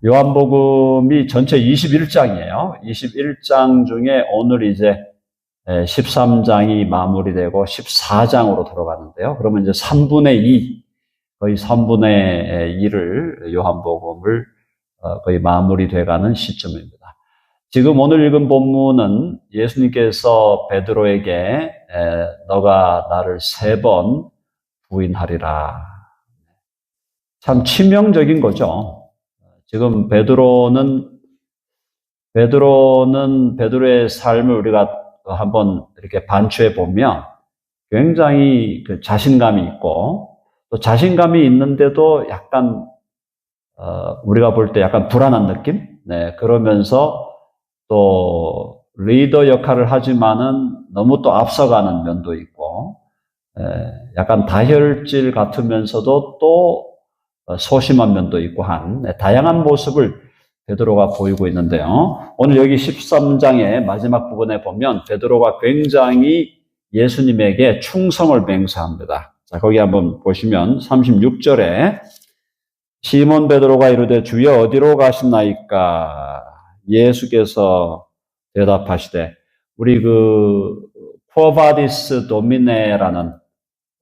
요한복음이 전체 21장이에요. 21장 중에 오늘 이제 13장이 마무리되고 14장으로 들어가는데요. 그러면 이제 3분의 2, 거의 3분의 1을 요한복음을 거의 마무리돼가는 시점입니다. 지금 오늘 읽은 본문은 예수님께서 베드로에게 너가 나를 3번 부인하리라. 참 치명적인 거죠. 지금 베드로는 베드로의 삶을 우리가 한번 이렇게 반추해 보면 굉장히 그 자신감이 있고, 또 자신감이 있는데도 약간 우리가 볼 때 약간 불안한 느낌? 네, 그러면서 또 리더 역할을 하지만은 너무 또 앞서가는 면도 있고, 약간 다혈질 같으면서도 또 소심한 면도 있고 한 다양한 모습을 베드로가 보이고 있는데요. 오늘 여기 13장의 마지막 부분에 보면 베드로가 굉장히 예수님에게 충성을 맹세합니다. 자, 거기 한번 보시면 36절에 시몬 베드로가 이르되 주여 어디로 가시나이까? 예수께서 대답하시되, 우리 Quo Vadis Domine라는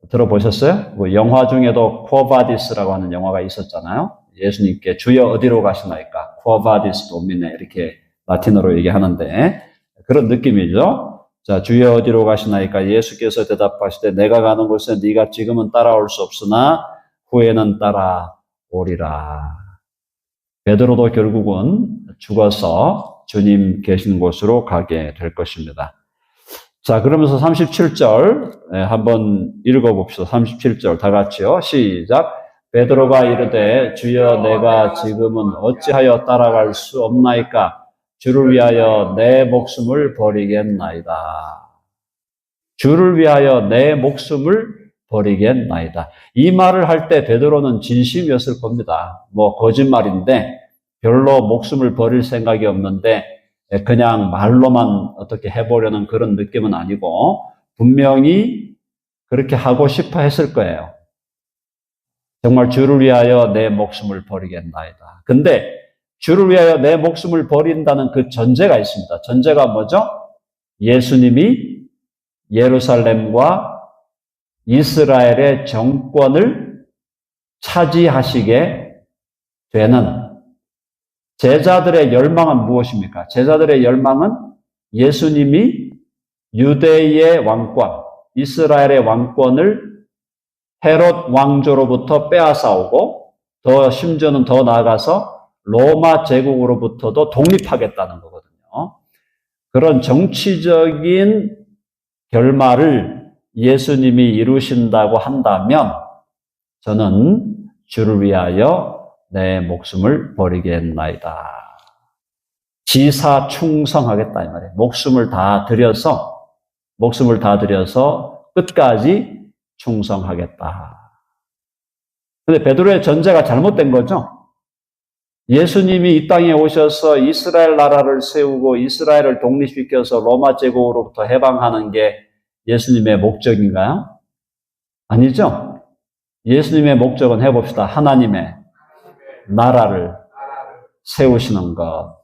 들어보셨어요? 영화 중에도 Quo Vadis라고 하는 영화가 있었잖아요. 예수님께 주여 어디로 가시나이까? Quo Vadis Domine 이렇게 라틴어로 얘기하는데 그런 느낌이죠. 자, 주여 어디로 가시나이까? 예수께서 대답하시되 내가 가는 곳에 네가 지금은 따라올 수 없으나 후에는 따라오리라. 베드로도 결국은 죽어서 주님 계신 곳으로 가게 될 것입니다. 자, 그러면서 37절 한번 읽어봅시다. 37절 다 같이요. 시작. 베드로가 이르되 주여 내가 지금은 어찌하여 따라갈 수 없나이까? 주를 위하여 내 목숨을 버리겠나이다. 주를 위하여 내 목숨을 버리겠나이다. 이 말을 할 때 베드로는 진심이었을 겁니다. 거짓말인데 별로 목숨을 버릴 생각이 없는데 그냥 말로만 어떻게 해보려는 그런 느낌은 아니고 분명히 그렇게 하고 싶어 했을 거예요. 정말 주를 위하여 내 목숨을 버리겠나이다. 근데 주를 위하여 내 목숨을 버린다는 그 전제가 있습니다. 전제가 뭐죠? 예수님이 예루살렘과 이스라엘의 정권을 차지하시게 되는 제자들의 열망은 무엇입니까? 제자들의 열망은 예수님이 유대의 왕권, 이스라엘의 왕권을 헤롯 왕조로부터 빼앗아오고 심지어는 더 나아가서 로마 제국으로부터도 독립하겠다는 거거든요. 그런 정치적인 결말을 예수님이 이루신다고 한다면 저는 주를 위하여 내 목숨을 버리겠나이다. 지사 충성하겠다 이 말이에요. 목숨을 다 들여서 끝까지 충성하겠다. 근데 베드로의 전제가 잘못된 거죠. 예수님이 이 땅에 오셔서 이스라엘 나라를 세우고 이스라엘을 독립시켜서 로마 제국으로부터 해방하는 게 예수님의 목적인가요? 아니죠. 예수님의 목적은 해봅시다. 하나님의 나라를 세우시는 것.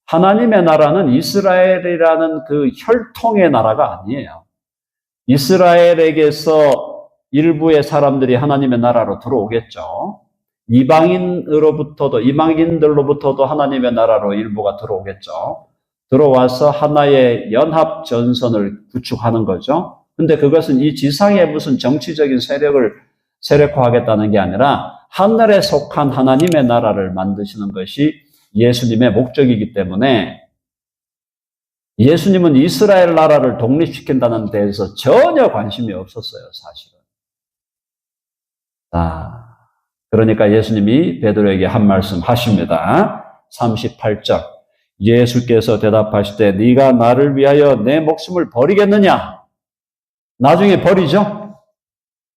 하나님의 나라는 이스라엘이라는 그 혈통의 나라가 아니에요. 이스라엘에게서 일부의 사람들이 하나님의 나라로 들어오겠죠. 이방인들로부터도 하나님의 나라로 일부가 들어오겠죠. 들어와서 하나의 연합 전선을 구축하는 거죠. 근데 그것은 이 지상의 무슨 정치적인 세력을 세력화하겠다는 게 아니라 하늘에 속한 하나님의 나라를 만드시는 것이 예수님의 목적이기 때문에 예수님은 이스라엘 나라를 독립시킨다는 데에서 전혀 관심이 없었어요, 사실은. 그러니까 예수님이 베드로에게 한 말씀 하십니다. 38절. 예수께서 대답하시되 네가 나를 위하여 내 목숨을 버리겠느냐? 나중에 버리죠?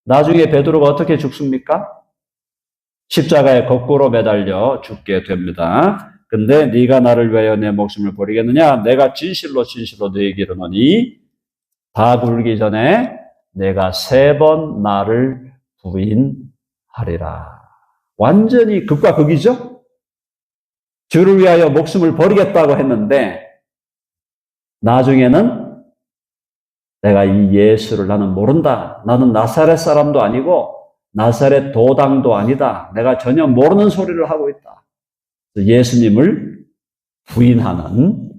나중에 베드로가 어떻게 죽습니까? 십자가에 거꾸로 매달려 죽게 됩니다. 근데 네가 나를 위하여 내 목숨을 버리겠느냐? 내가 진실로 너에게 이르노니 다 굴기 전에 내가 3번 나를 부인하리라. 완전히 극과 극이죠? 주를 위하여 목숨을 버리겠다고 했는데 나중에는 내가 이 예수를 나는 모른다. 나는 나사렛 사람도 아니고 나사렛 도당도 아니다. 내가 전혀 모르는 소리를 하고 있다. 예수님을 부인하는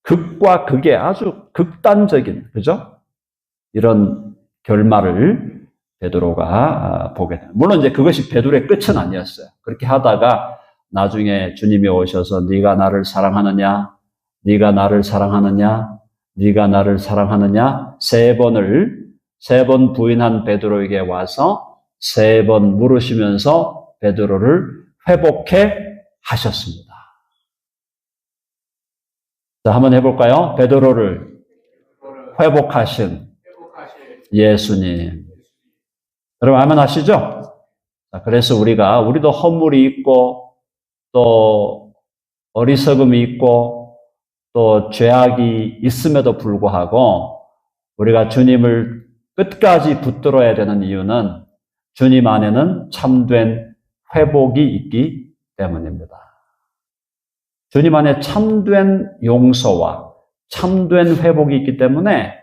극과 극의 아주 극단적인, 그죠? 이런 결말을 베드로가 보게 됩니다. 물론 이제 그것이 베드로의 끝은 아니었어요. 그렇게 하다가 나중에 주님이 오셔서 네가 나를 사랑하느냐? 네가 나를 사랑하느냐? 네가 나를 사랑하느냐? 세 번 부인한 베드로에게 와서 세 번 물으시면서 베드로를 회복해 하셨습니다. 자, 한번 해볼까요? 베드로를 회복하신 예수님. 여러분 아멘 하시죠? 자, 그래서 우리도 허물이 있고 또 어리석음이 있고 또 죄악이 있음에도 불구하고 우리가 주님을 끝까지 붙들어야 되는 이유는 주님 안에는 참된 회복이 있기 때문입니다. 주님 안에 참된 용서와 참된 회복이 있기 때문에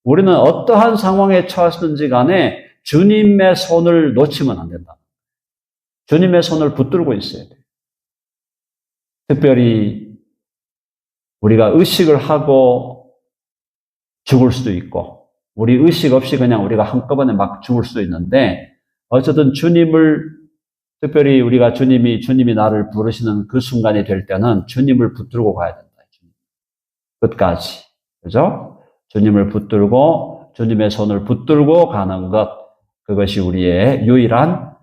우리는 어떠한 상황에 처하시든지 간에 주님의 손을 놓치면 안 된다. 주님의 손을 붙들고 있어야 돼요. 특별히 우리가 의식을 하고 죽을 수도 있고 우리 의식 없이 그냥 우리가 한꺼번에 막 죽을 수도 있는데 어쨌든 특별히 우리가 주님이 나를 부르시는 그 순간이 될 때는 주님을 붙들고 가야 된다. 끝까지. 그죠? 주님을 붙들고 주님의 손을 붙들고 가는 것, 그것이 우리의 유일한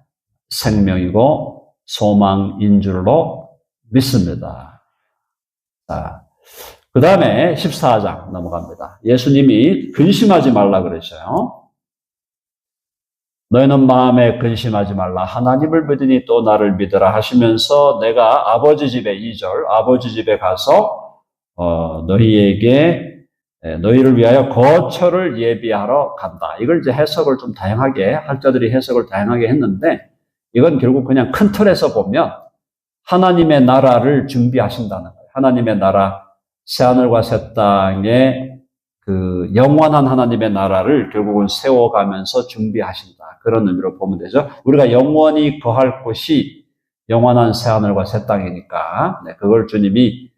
생명이고 소망인 줄로 믿습니다. 자, 그 다음에 14장 넘어갑니다. 예수님이 근심하지 말라 그러셔요. 너희는 마음에 근심하지 말라. 하나님을 믿으니 또 나를 믿으라 하시면서 내가 아버지 집에 2절 아버지 집에 가서 너희를 위하여 거처를 예비하러 간다. 이걸 이제 해석을 좀 다양하게 학자들이 해석을 다양하게 했는데 이건 결국 그냥 큰 틀에서 보면 하나님의 나라를 준비하신다는 거예요. 하나님의 나라, 새하늘과 새 땅에 그 영원한 하나님의 나라를 결국은 세워가면서 준비하신다. 그런 의미로 보면 되죠. 우리가 영원히 거할 곳이 영원한 새하늘과 새 땅이니까 그걸 주님이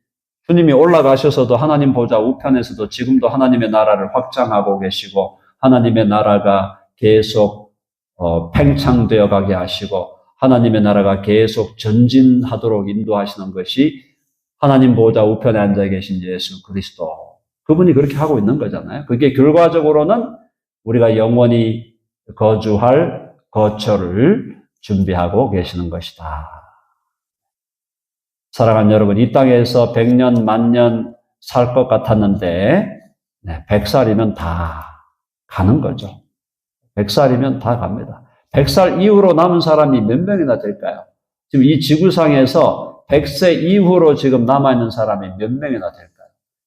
올라가셔서도 하나님 보좌 우편에서도 지금도 하나님의 나라를 확장하고 계시고 하나님의 나라가 계속 팽창되어 가게 하시고 하나님의 나라가 계속 전진하도록 인도하시는 것이 하나님 보좌 우편에 앉아 계신 예수 그리스도. 그분이 그렇게 하고 있는 거잖아요. 그게 결과적으로는 우리가 영원히 거주할 거처를 준비하고 계시는 것이다. 사랑하는 여러분, 이 땅에서 100년, 만년 살 것 같았는데 100살이면 다 가는 거죠. 100살이면 다 갑니다. 100살 이후로 남은 사람이 몇 명이나 될까요? 지금 이 지구상에서 100세 이후로 지금 남아있는 사람이 몇 명이나 될까요?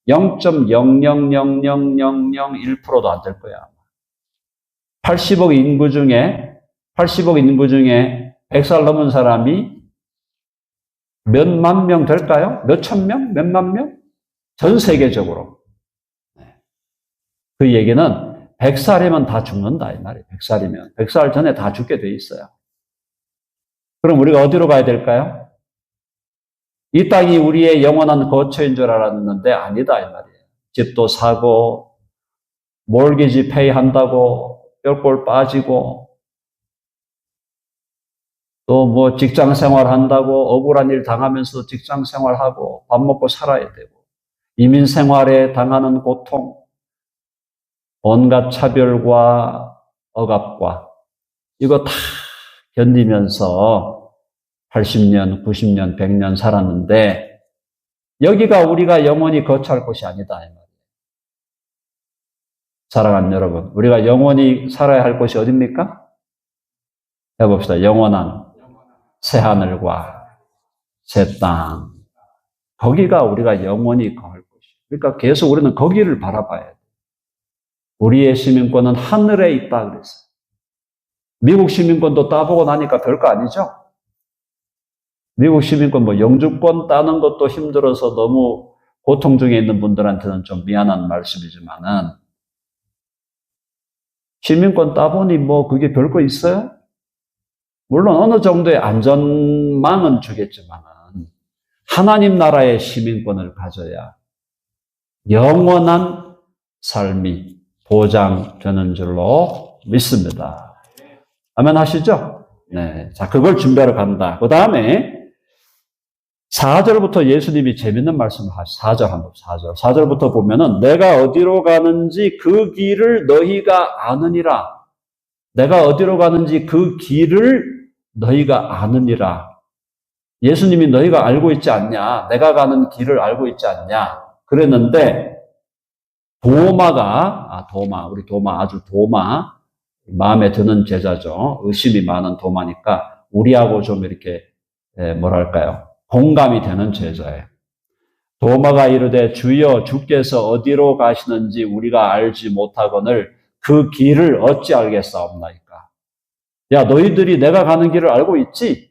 0.0000001%도 안 될 거야. 80억 인구 중에 100살 넘은 사람이 몇만 명 될까요? 몇천 명? 몇만 명? 전 세계적으로. 그 얘기는 100살이면 다 죽는다 이 말이에요. 100살이면. 100살 전에 다 죽게 돼 있어요. 그럼 우리가 어디로 가야 될까요? 이 땅이 우리의 영원한 거처인 줄 알았는데 아니다 이 말이에요. 집도 사고 몰기지 페이 한다고 뼈골 빠지고 또 뭐 직장 생활 한다고 억울한 일 당하면서 직장 생활하고 밥 먹고 살아야 되고 이민 생활에 당하는 고통, 온갖 차별과 억압과 이거 다 견디면서 80년, 90년, 100년 살았는데 여기가 우리가 영원히 거처할 곳이 아니다 이 말이에요. 사랑하는 여러분, 우리가 영원히 살아야 할 곳이 어딥니까? 해봅시다. 영원한 새하늘과 새 땅. 거기가 우리가 영원히 거할 곳이에요. 그러니까 계속 우리는 거기를 바라봐야 돼요. 우리의 시민권은 하늘에 있다 그랬어요. 미국 시민권도 따보고 나니까 별거 아니죠? 미국 시민권 영주권 따는 것도 힘들어서 너무 고통 중에 있는 분들한테는 좀 미안한 말씀이지만은 시민권 따보니 그게 별거 있어요? 물론 어느 정도의 안전망은 주겠지만은 하나님 나라의 시민권을 가져야 영원한 삶이 보장되는 줄로 믿습니다. 아멘 하시죠? 네. 자, 그걸 준비하러 간다. 그 다음에 4절부터 예수님이 재밌는 말씀을 하시죠. 4절부터 보면은 내가 어디로 가는지 그 길을 너희가 아느니라. 내가 어디로 가는지 그 길을 너희가 아느니라. 예수님이 너희가 알고 있지 않냐? 내가 가는 길을 알고 있지 않냐? 그랬는데 우리 도마, 마음에 드는 제자죠. 의심이 많은 도마니까 우리하고 좀 이렇게 공감이 되는 제자예요. 도마가 이르되 주여 주께서 어디로 가시는지 우리가 알지 못하거늘 그 길을 어찌 알겠사옵나이까. 야, 너희들이 내가 가는 길을 알고 있지?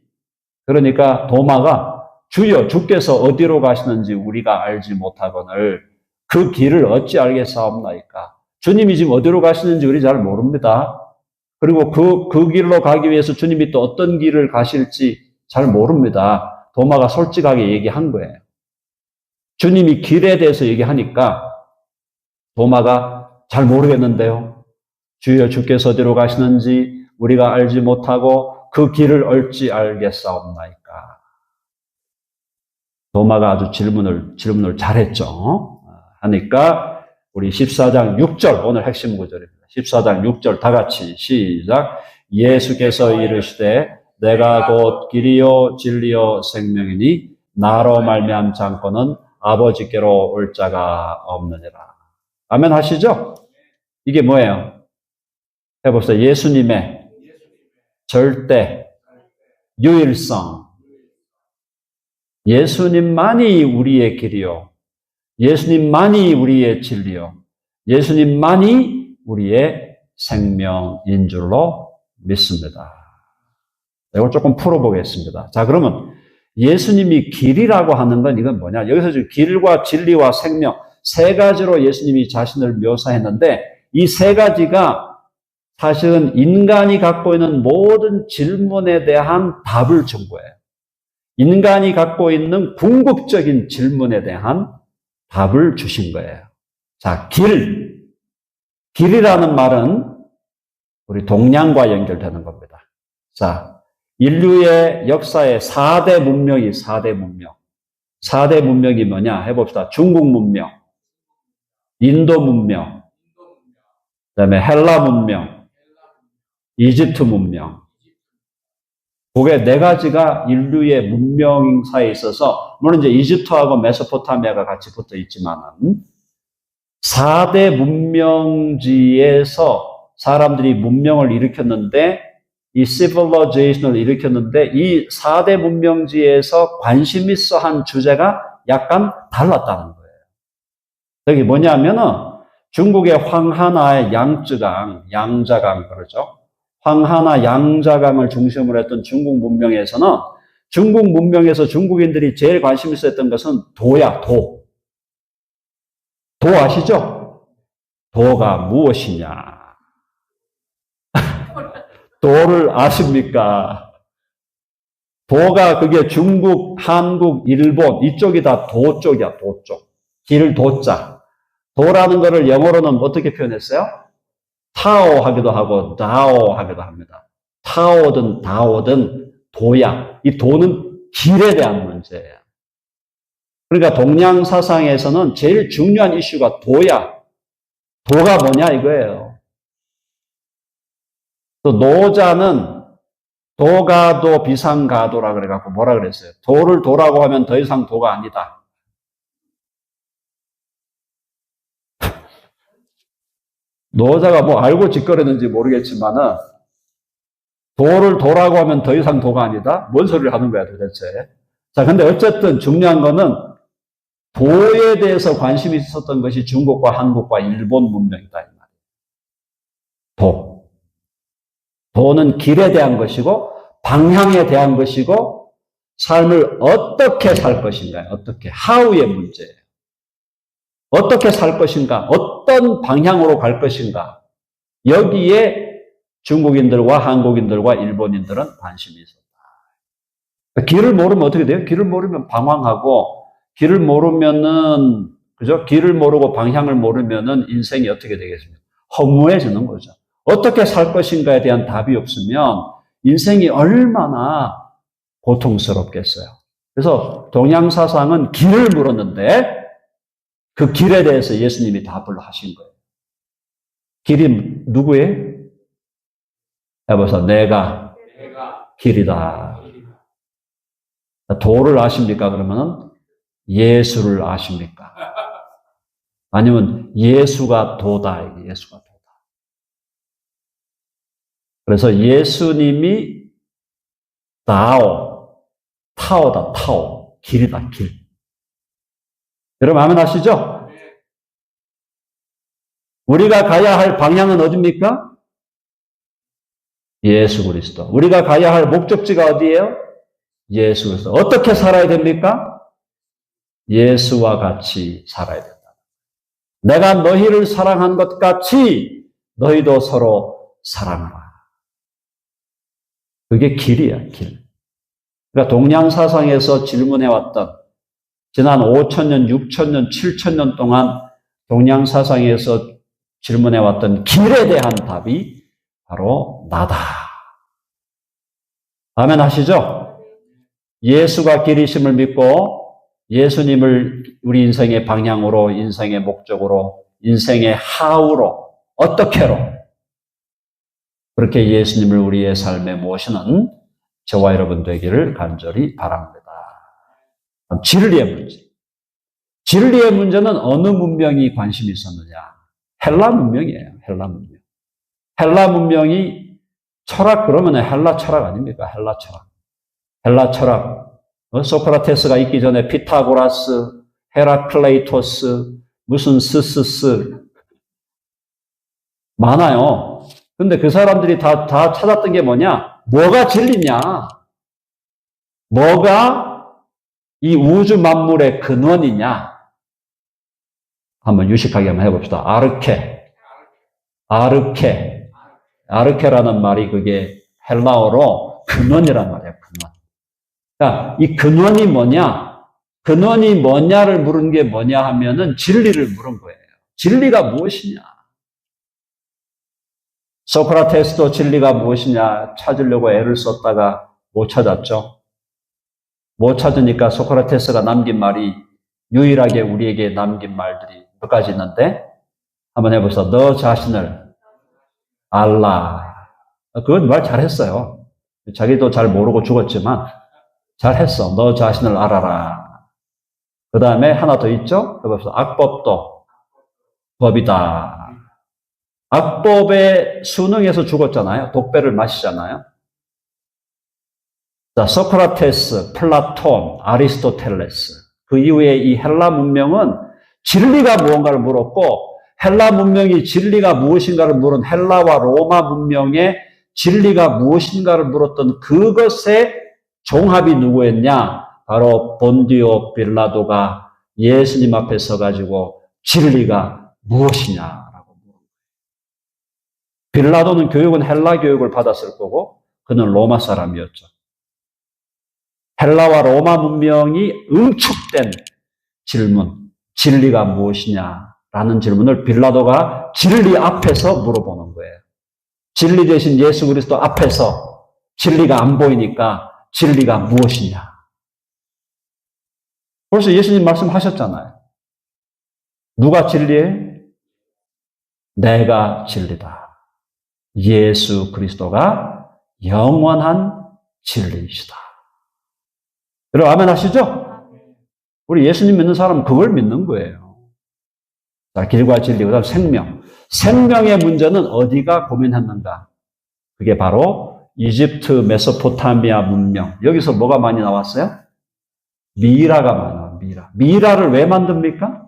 그러니까 도마가 주여 주께서 어디로 가시는지 우리가 알지 못하거늘 그 길을 어찌 알겠사옵나이까. 주님이 지금 어디로 가시는지 우리 잘 모릅니다. 그리고 그 길로 가기 위해서 주님이 또 어떤 길을 가실지 잘 모릅니다. 도마가 솔직하게 얘기한 거예요. 주님이 길에 대해서 얘기하니까 도마가 잘 모르겠는데요. 주여 주께서 어디로 가시는지 우리가 알지 못하고 그 길을 어찌 알겠사옵나이까. 도마가 아주 질문을 잘했죠. 하니까 우리 14장 6절 오늘 핵심 구절입니다. 14장 6절 다 같이 시작. 예수께서 이르시되 내가 곧 길이요 진리요 생명이니 나로 말미암 잠깐은 아버지께로 올 자가 없느니라. 아멘 하시죠? 이게 뭐예요? 해봅시다. 예수님의 절대 유일성. 예수님만이 우리의 길이요. 예수님만이 우리의 진리요. 예수님만이 우리의 생명인 줄로 믿습니다. 이걸 조금 풀어보겠습니다. 자, 그러면 예수님이 길이라고 하는 건 이건 뭐냐? 여기서 지금 길과 진리와 생명 세 가지로 예수님이 자신을 묘사했는데 이 세 가지가 사실은 인간이 갖고 있는 모든 질문에 대한 답을 준 거예요. 인간이 갖고 있는 궁극적인 질문에 대한 답을 주신 거예요. 자, 길이라는 말은 우리 동양과 연결되는 겁니다. 자, 인류의 역사에 4대 문명이 4대 문명. 4대 문명이 뭐냐? 해봅시다. 중국 문명, 인도 문명, 그다음에 헬라 문명, 이집트 문명. 그게 네 가지가 인류의 문명사에 있어서, 물론 이제 이집트하고 메소포타미아가 같이 붙어 있지만은, 4대 문명지에서 사람들이 문명을 일으켰는데, 이 civilization을 일으켰는데, 이 4대 문명지에서 관심 있어 한 주제가 약간 달랐다는 거예요. 여기 뭐냐면은, 중국의 황하나의 양자강 그러죠. 황하나 양자강을 중심으로 했던 중국 문명에서는 중국 문명에서 중국인들이 제일 관심 있었던 것은 도야, 도. 도 아시죠? 도가 무엇이냐? 도를 아십니까? 도가 그게 중국, 한국, 일본 이쪽이 다 도 쪽이야, 도 쪽. 길 도자. 도라는 것을 영어로는 어떻게 표현했어요? 타오 하기도 하고 다오 하기도 합니다. 타오든 다오든 도야. 이 도는 길에 대한 문제예요. 그러니까 동양 사상에서는 제일 중요한 이슈가 도야. 도가 뭐냐 이거예요. 또 노자는 도가도 비상가도라 그래갖고 뭐라 그랬어요? 도를 도라고 하면 더 이상 도가 아니다. 노자가 뭐 알고 짓거렸는지 모르겠지만은 도를 도라고 하면 더 이상 도가 아니다? 뭔 소리를 하는 거야 도대체? 자, 근데 어쨌든 중요한 거는 도에 대해서 관심이 있었던 것이 중국과 한국과 일본 문명이다 이 말이에요. 도. 도는 길에 대한 것이고 방향에 대한 것이고 삶을 어떻게 살 것인가요? 어떻게? how의 문제예요. 어떻게 살 것인가? 어떤 방향으로 갈 것인가? 여기에 중국인들과 한국인들과 일본인들은 관심이 있었다. 길을 모르면 어떻게 돼요? 길을 모르면 방황하고, 길을 모르면은, 그죠? 길을 모르고 방향을 모르면은 인생이 어떻게 되겠습니까? 허무해지는 거죠. 어떻게 살 것인가에 대한 답이 없으면 인생이 얼마나 고통스럽겠어요. 그래서 동양사상은 길을 물었는데 그 길에 대해서 예수님이 답을 하신 거예요. 길이 누구예요? 해보세요. 내가 길이다. 도를 아십니까? 그러면은 예수를 아십니까? 아니면 예수가 도다. 예수가 도다. 그래서 예수님이 타오다, 타오. 길이다, 길. 여러분, 아멘 하시죠? 우리가 가야 할 방향은 어디입니까? 예수 그리스도. 우리가 가야 할 목적지가 어디예요? 예수 그리스도. 어떻게 살아야 됩니까? 예수와 같이 살아야 된다. 내가 너희를 사랑한 것 같이 너희도 서로 사랑하라. 그게 길이야, 길. 그러니까 동양사상에서 질문해왔던 지난 5,000년, 6,000년, 7,000년 동안 동양사상에서 질문해왔던 길에 대한 답이 바로 나다. 아멘 하시죠? 예수가 길이심을 믿고 예수님을 우리 인생의 방향으로, 인생의 목적으로, 인생의 how로, 어떻게로 그렇게 예수님을 우리의 삶에 모시는 저와 여러분 되기를 간절히 바랍니다. 진리의 문제. 진리의 문제는 어느 문명이 관심이 있었느냐? 헬라 문명이에요. 헬라 문명. 헬라 문명이 철학 그러면 헬라 철학 아닙니까? 헬라 철학. 헬라 철학. 소크라테스가 있기 전에 피타고라스, 헤라클레이토스, 무슨 스스스 많아요. 근데 그 사람들이 다 찾았던 게 뭐냐? 뭐가 진리냐? 뭐가 이 우주 만물의 근원이냐? 한번 유식하게 한번 해봅시다. 아르케라는 말이 그게 헬라어로 근원이란 말이에요. 근원. 그러니까 이 근원이 뭐냐? 근원이 뭐냐를 물은 게 뭐냐 하면은 진리를 물은 거예요. 진리가 무엇이냐? 소크라테스도 진리가 무엇이냐 찾으려고 애를 썼다가 못 찾았죠. 못 찾으니까 소크라테스가 남긴 말이 유일하게 우리에게 남긴 말들이 몇 가지 있는데 한번 해보세요. 너 자신을 알라. 그건 말 잘했어요. 자기도 잘 모르고 죽었지만 잘했어. 너 자신을 알아라. 그 다음에 하나 더 있죠. 해보세요. 악법도 법이다. 악법의 수능에서 죽었잖아요. 독배를 마시잖아요. 자, 소크라테스, 플라톤, 아리스토텔레스. 그 이후에 이 헬라 문명은 진리가 무언가를 물었고, 헬라 문명이 진리가 무엇인가를 물은 헬라와 로마 문명의 진리가 무엇인가를 물었던 그것의 종합이 누구였냐? 바로 본디오 빌라도가 예수님 앞에 서가지고 진리가 무엇이냐? 빌라도는 교육은 헬라 교육을 받았을 거고 그는 로마 사람이었죠. 헬라와 로마 문명이 응축된 질문, 진리가 무엇이냐라는 질문을 빌라도가 진리 앞에서 물어보는 거예요. 진리 대신 예수 그리스도 앞에서 진리가 안 보이니까 진리가 무엇이냐. 벌써 예수님 말씀하셨잖아요. 누가 진리예요? 내가 진리다. 예수 그리스도가 영원한 진리이시다. 여러분 아멘 하시죠? 우리 예수님 믿는 사람은 그걸 믿는 거예요. 자, 길과 진리, 그다음 생명. 생명의 문제는 어디가 고민했는가? 그게 바로 이집트 메소포타미아 문명. 여기서 뭐가 많이 나왔어요? 미라가 많이 나와요. 미라를 왜 만듭니까?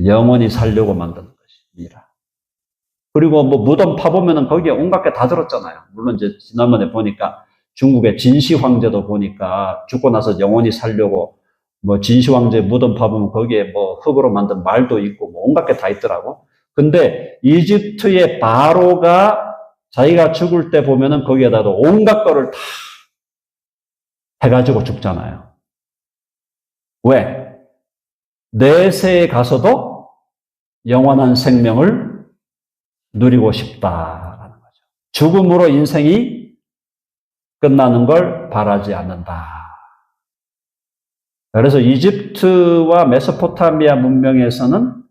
영원히 살려고 만드는 것이 미라. 그리고 뭐 무덤 파보면은 거기에 온갖 게 다 들었잖아요. 물론 이제 지난번에 보니까 중국의 진시 황제도 보니까 죽고 나서 영원히 살려고 뭐 진시 황제 무덤 파보면 거기에 뭐 흙으로 만든 말도 있고 뭐 온갖 게 다 있더라고. 근데 이집트의 바로가 자기가 죽을 때 보면은 거기에다도 온갖 거를 다 해가지고 죽잖아요. 왜? 내세에 가서도 영원한 생명을 누리고 싶다라는 거죠. 죽음으로 인생이 끝나는 걸 바라지 않는다. 그래서 이집트와 메소포타미아 문명에서는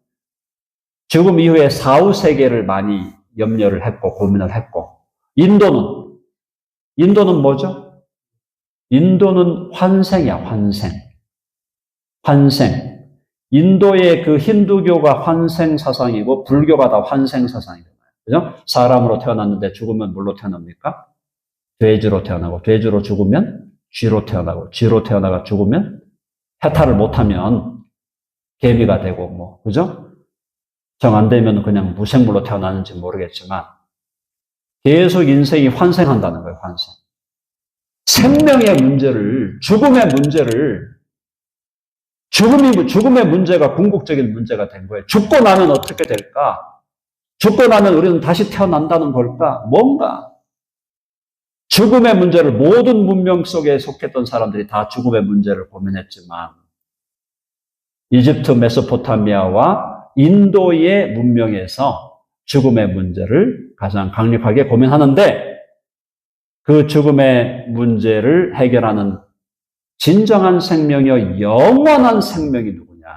죽음 이후에 사후 세계를 많이 염려를 했고 고민을 했고, 인도는 뭐죠? 인도는 환생이야, 환생. 인도의 그 힌두교가 환생 사상이고 불교가 다 환생 사상이잖아요. 그죠? 사람으로 태어났는데 죽으면 뭘로 태어납니까? 돼지로 태어나고, 돼지로 죽으면 쥐로 태어나고, 쥐로 태어나가 죽으면 해탈을 못하면 개미가 되고, 뭐, 그죠? 정 안 되면 그냥 무생물로 태어나는지 모르겠지만, 계속 인생이 환생한다는 거예요, 환생. 생명의 문제를, 죽음의 문제가 궁극적인 문제가 된 거예요. 죽고 나면 어떻게 될까? 죽고 나면 우리는 다시 태어난다는 걸까? 뭔가? 죽음의 문제를 모든 문명 속에 속했던 사람들이 다 죽음의 문제를 고민했지만, 이집트, 메소포타미아와 인도의 문명에서 죽음의 문제를 가장 강력하게 고민하는데, 그 죽음의 문제를 해결하는 진정한 생명이요 영원한 생명이 누구냐?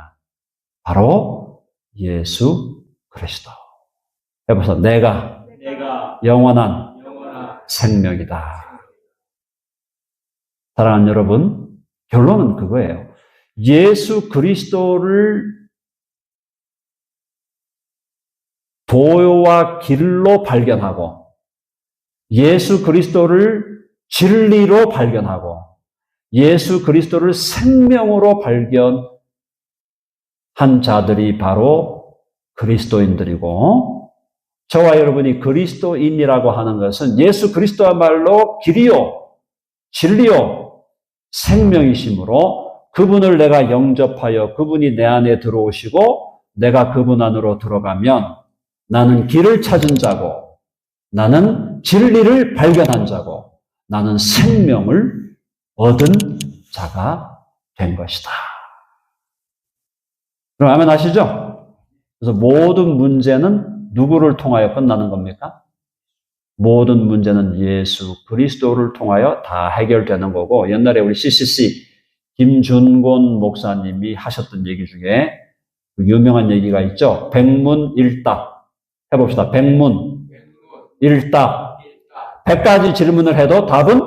바로 예수 그리스도. 해보세요. 내가 영원한 생명이다. 사랑하는 여러분, 결론은 그거예요. 예수 그리스도를 도와 길로 발견하고, 예수 그리스도를 진리로 발견하고, 예수 그리스도를 생명으로 발견한 자들이 바로 그리스도인들이고, 저와 여러분이 그리스도인이라고 하는 것은 예수 그리스도야말로 길이요, 진리요, 생명이시므로 그분을 내가 영접하여 그분이 내 안에 들어오시고 내가 그분 안으로 들어가면 나는 길을 찾은 자고, 나는 진리를 발견한 자고, 나는 생명을 얻은 자가 된 것이다. 그럼 아멘 하시죠? 그래서 모든 문제는 누구를 통하여 끝나는 겁니까? 모든 문제는 예수 그리스도를 통하여 다 해결되는 거고, 옛날에 우리 CCC 김준곤 목사님이 하셨던 얘기 중에 유명한 얘기가 있죠. 백문일답. 해봅시다. 백문일답. 100가지 질문을 해도 답은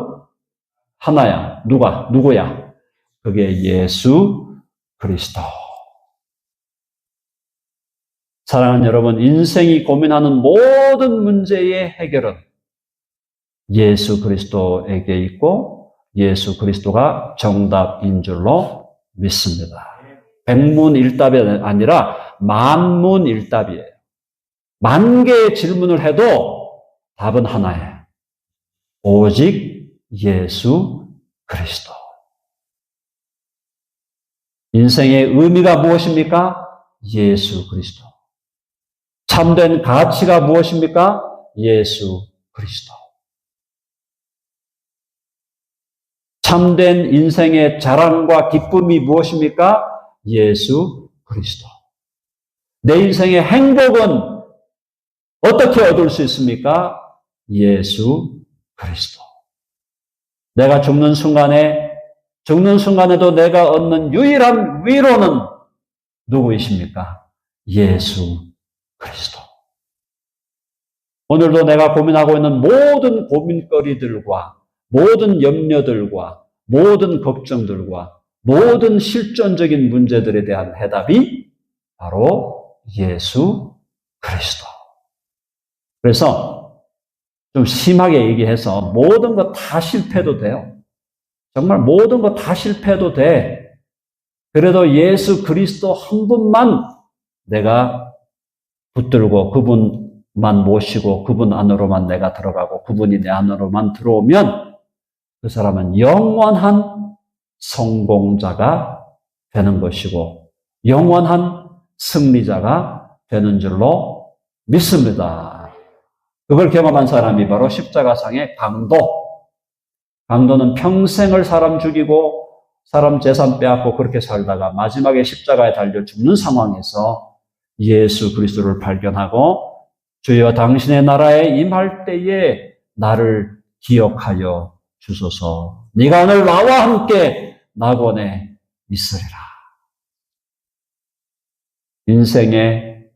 하나야. 누구야? 그게 예수 그리스도. 사랑하는 여러분, 인생이 고민하는 모든 문제의 해결은 예수 그리스도에게 있고 예수 그리스도가 정답인 줄로 믿습니다. 백문일답이 아니라 만문일답이에요. 10,000개의 질문을 해도 답은 하나예요. 오직 예수 그리스도. 인생의 의미가 무엇입니까? 예수 그리스도. 참된 가치가 무엇입니까? 예수 그리스도. 참된 인생의 자랑과 기쁨이 무엇입니까? 예수 그리스도. 내 인생의 행복은 어떻게 얻을 수 있습니까? 예수 그리스도. 내가 죽는 순간에도 내가 얻는 유일한 위로는 누구이십니까? 예수 그리스도. 오늘도 내가 고민하고 있는 모든 고민거리들과 모든 염려들과 모든 걱정들과 모든 실존적인 문제들에 대한 해답이 바로 예수 그리스도. 그래서 좀 심하게 얘기해서 모든 거 다 실패해도 돼요. 정말 모든 거 다 실패해도 돼. 그래도 예수 그리스도 한 분만 내가 붙들고 그분만 모시고 그분 안으로만 내가 들어가고 그분이 내 안으로만 들어오면 그 사람은 영원한 성공자가 되는 것이고 영원한 승리자가 되는 줄로 믿습니다. 그걸 경험한 사람이 바로 십자가상의 강도. 강도는 평생을 사람 죽이고 사람 재산 빼앗고 그렇게 살다가 마지막에 십자가에 달려 죽는 상황에서 예수 그리스도를 발견하고 주여 당신의 나라에 임할 때에 나를 기억하여 주소서. 네가 오늘 나와 함께 낙원에 있으리라. 인생의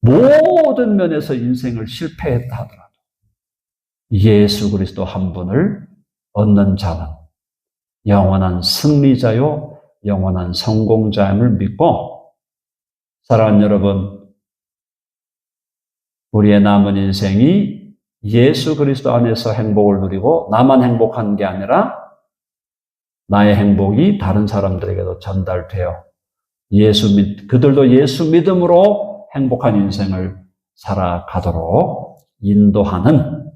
모든 면에서 인생을 실패했다 하더라도 예수 그리스도 한 분을 얻는 자는 영원한 승리자요 영원한 성공자임을 믿고 사랑하는 여러분, 우리의 남은 인생이 예수 그리스도 안에서 행복을 누리고 나만 행복한 게 아니라 나의 행복이 다른 사람들에게도 전달되어 그들도 예수 믿음으로 행복한 인생을 살아가도록 인도하는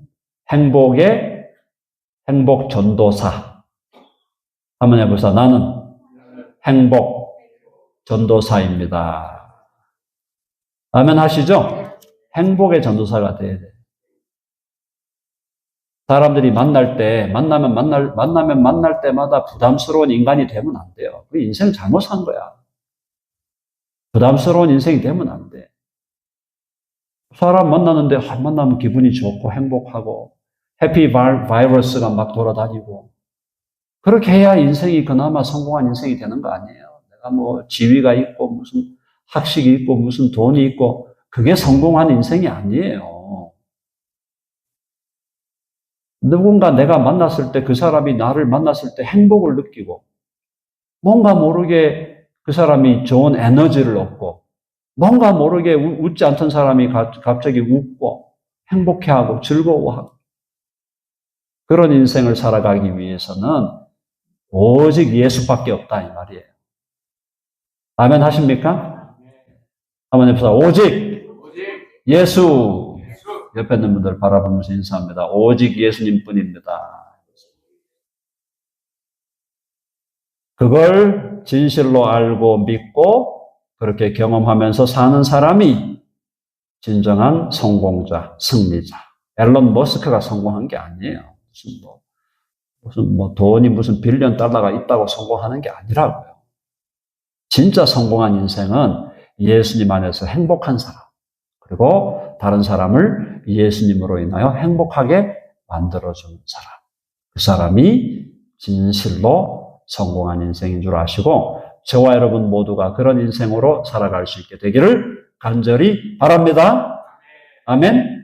행복 전도사. 한번 해보자. 나는 행복 전도사입니다. 아멘 하시죠? 행복의 전도사가 돼야 돼요. 사람들이 만나면 만날 때마다 부담스러운 인간이 되면 안 돼요. 그 인생 잘못 산 거야. 부담스러운 인생이 되면 안 돼. 사람 만나는데 만나면 기분이 좋고 행복하고 해피 바이러스가 막 돌아다니고 그렇게 해야 인생이 그나마 성공한 인생이 되는 거 아니에요. 내가 뭐 지위가 있고 무슨 학식이 있고 무슨 돈이 있고 그게 성공한 인생이 아니에요. 누군가 내가 만났을 때 그 사람이 나를 만났을 때 행복을 느끼고 뭔가 모르게 그 사람이 좋은 에너지를 얻고 뭔가 모르게 웃지 않던 사람이 갑자기 웃고 행복해하고 즐거워하고 그런 인생을 살아가기 위해서는 오직 예수밖에 없다 이 말이에요. 아멘 하십니까? 한번 해보세요. 오직 예수. 옆에 있는 분들 바라보면서 인사합니다. 오직 예수님뿐입니다. 그걸 진실로 알고 믿고 그렇게 경험하면서 사는 사람이 진정한 성공자, 승리자. 앨런 머스크가 성공한 게 아니에요. 무슨 돈이 무슨 빌리언 달러가 있다고 성공하는 게 아니라고요. 진짜 성공한 인생은 예수님 안에서 행복한 사람, 그리고 다른 사람을 예수님으로 인하여 행복하게 만들어주는 사람. 그 사람이 진실로 성공한 인생인 줄 아시고 저와 여러분 모두가 그런 인생으로 살아갈 수 있게 되기를 간절히 바랍니다. 아멘.